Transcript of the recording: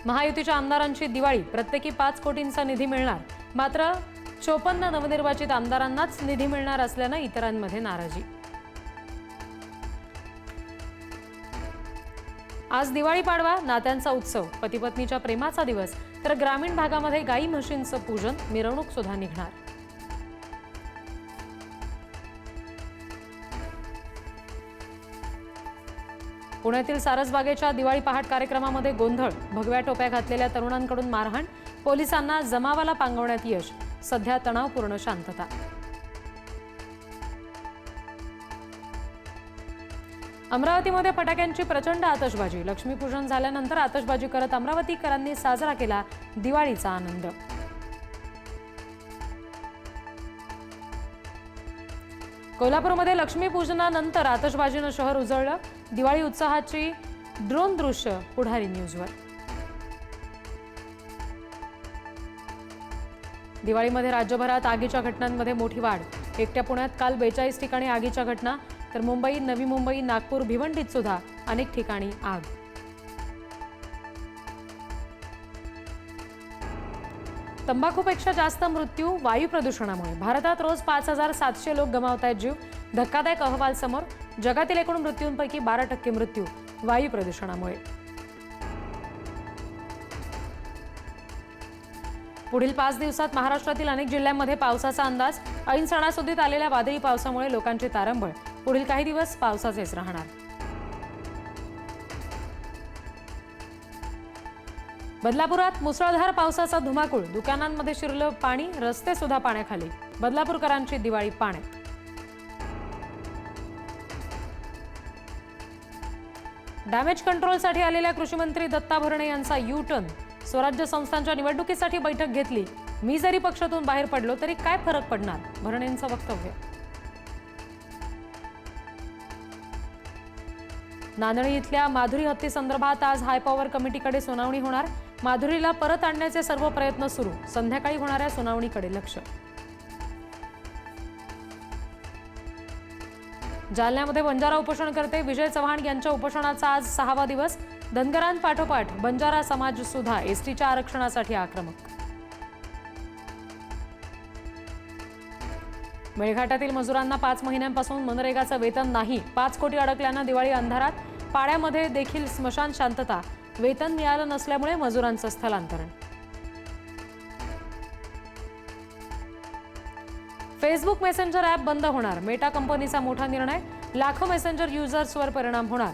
महायुतीच्या आमदारांची दिवाळी, प्रत्येकी 5 कोटींचा निधी मिळणार, मात्र 54 नवनिर्वाचित आमदारांनाच निधी मिळणार असल्याने इतरांमध्ये नाराजी। आज दिवाळी पाडवा, नात्यांचा उत्सव, पती-पत्नीच्या प्रेमाचा दिवस, तर ग्रामीण भागामध्ये गाई म्हशींचं पूजन, मिरवणूक सुद्धा निघणार। पुण्यातील सारसबागेच्या दिवाळी पहाट कार्यक्रमामध्ये गोंधळ, भगव्या टोप्या घातलेल्या तरुणांकडून मारहाण, पोलिसांना जमावाला पांगवण्यात यश, सध्या तणावपूर्ण शांतता। अमरावतीमध्ये फटाक्यांची प्रचंड आतषबाजी, लक्ष्मीपूजन झाल्यानंतर आतषबाजी करत अमरावतीकरांनी साजरा केला दिवाळीचा आनंद। कोल्हापूरमध्ये लक्ष्मीपूजनानंतर आतषबाजीनं शहर उजळलं, दिवाळी उत्साहाची ड्रोन दृश्य पुढारी न्यूजवर। दिवाळीमध्ये राज्यभरात आगीच्या घटनांमध्ये मोठी वाढ, एकट्या पुण्यात काल 42 ठिकाणी आगीच्या घटना, तर मुंबई, नवी मुंबई, नागपूर, भिवंडीत सुद्धा अनेक ठिकाणी आग। तंबाखूपेक्षा जास्त मृत्यू वायू प्रदूषणामुळे, भारतात रोज 5700 लोक गमावतायत जीव, धक्कादायक अहवाल समोर, जगातील एकूण मृत्यूंपैकी 12% मृत्यू वायू प्रदूषणामुळे। पुढील 5 दिवसात महाराष्ट्रातील अनेक जिल्ह्यांमध्ये पावसाचा अंदाज, ऐन सणासुदीत आलेल्या वादळी पावसामुळे लोकांची तारंबळ, पुढील काही दिवस पावसाचेच राहणार। बदलापुरात मुसळधार पावसाचा धुमाकूळ, दुकानांमध्ये शिरलं पाणी, रस्ते सुद्धा पाण्याखाली, बदलापूरकरांची दिवाळी पाण्यात। डॅमेज कंट्रोलसाठी आलेल्या कृषी मंत्री दत्ता भरणे यांचा यू-टर्न, स्वराज्य संस्थांच्या निवडणुकीसाठी बैठक घेतली, मी जरी पक्षातून बाहेर पडलो तरी काय फरक पडणार, भरणेंचं वक्तव्य। नांदणी इथल्या माधुरी हत्येसंदर्भात आज हायपॉवर कमिटीकडे सुनावणी होणार, माधुरीला परत आणण्याचे सर्व प्रयत्न सुरू, संध्याकाळी होणाऱ्या सुनावणीकडे लक्ष। जालन्यामध्ये बंजारा उपोषणकर्ते विजय चव्हाण यांच्या उपोषणाचा आज 6वा दिवस, धनगरांपाठोपाठ बंजारा समाज सुद्धा एसटीच्या आरक्षणासाठी आक्रमक। मेळघाटातील मजुरांना 5 महिन्यांपासून मनरेगाचं वेतन नाही, 5 कोटी अडकल्यानं दिवाळी अंधारात, पाड्यामध्ये देखील स्मशान शांतता, वेतन मिळालं नसल्यामुळे मजुरांचं स्थलांतरण। फेसबुक मेसेंजर ॲप बंद होणार, मेटा कंपनीचा मोठा निर्णय, लाखो मेसेंजर युजर्सवर परिणाम होणार।